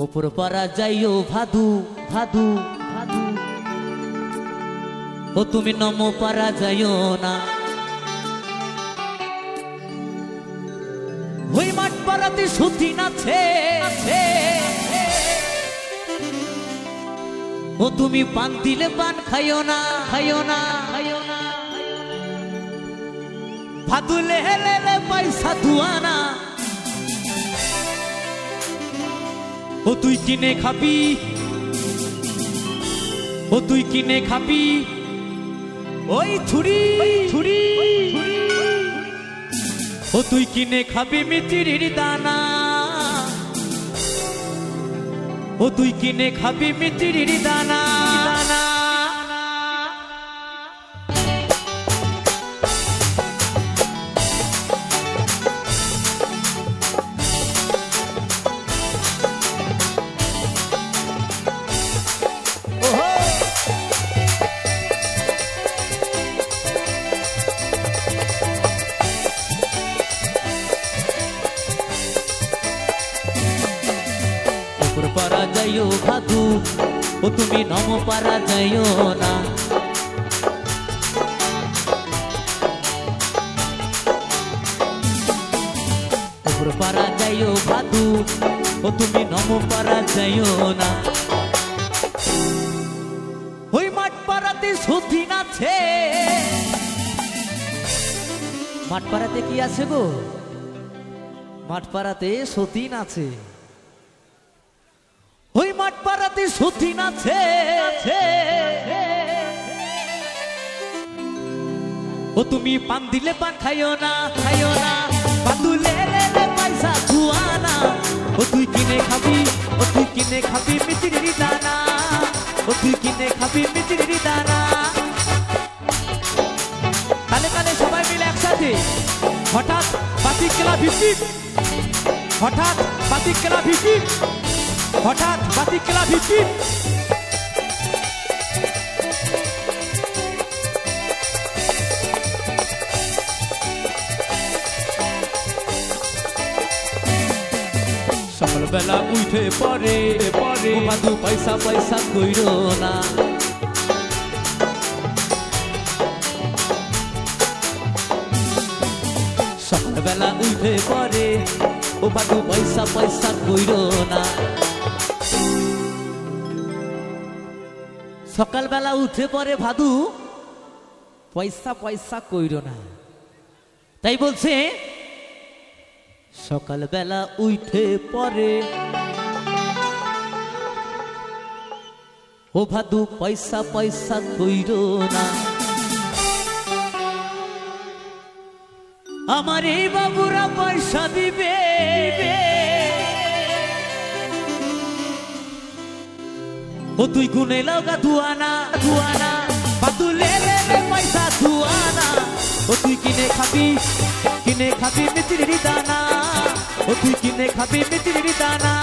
ওপর পারা যাইও ভাদু ভাদু ভাদু, ও তুমি নম পারা যাইও না। ওই মাঠ পাড়াতে সুতি নাছে, ও তুমি পান দিলে পান খাইও না, খাইও না, খাইও না। ভাদু লেহেলে পয়সা দুয়ানা, ও তুই কিনে খাবি, ও তুই কিনে খাবি ওই ছুরি ছুরি, ও তুই কিনে খাবি মিচিরির দানা, ও তুই কিনে খাবি মিচিরির দানা। পারা যাইও ভাদু, ও তুমি নম পারা যাইও না। ওপর পারা যাইও ভাদু, ও তুমি নম পারা যাইও না। ওই মাঠ পাড়াতে সতীন আছে, মাঠ পাড়াতে কি আছে গো? মাঠ পাড়াতে সতীন আছে। ওই মাঠ পাড়াতে সতীন আছে, ও তুমি পান দিলে পান খাইও না, খাইও না। বাদু লেলে পয়সা দুয়ানা, ও তুই কিনে খাবি, ও তুই কিনে খাবি মিচিরির দানা, ও তুই কিনে খাবি মিচিরির দানা। কালে কালে সবাই মিলে একসাথে হঠাৎ বাতিক কেলা ভিপি, হঠাৎ বাতিক কেলা ভিপি, হঠাৎ বাতিক কেলা ভিপি। সকালবেলা উঠে পরে পরে ভাদু পয়সা পয়সা কইরো না। সকালবেলা উঠে পরে ও ভাদু পয়সা পয়সা কইরো না। সকালবেলা উঠে পরে ভাদু পয়সা পয়সা কইরো না। তাই বলছে সকালবেলা উঠে পরে ও ভাদু পয়সা পয়সা কইরো না। আমার এই বাবুরা পয়সা দিবে, ও তুই গুনে লাগা দুয়ানা দুয়ানা। বাদু লেলে পয়সা দুয়ানা, ও তুই কিনে খাবি, কিনে খাবি মিচিরির দানা, ও তুই কিনে খাবি মিচিরির দানা।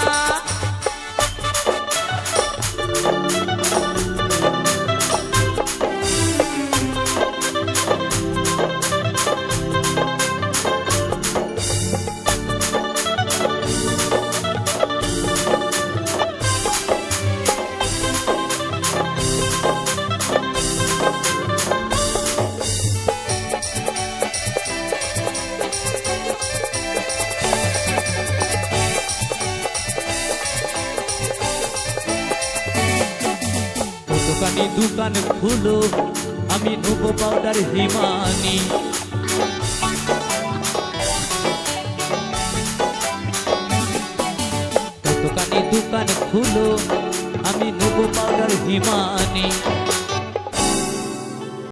দোকানি দোকান খুলো, আমি নেবো পাউডার হিমানি। দোকানি দোকান খুলো, আমি নেবো পাউডার হিমানি।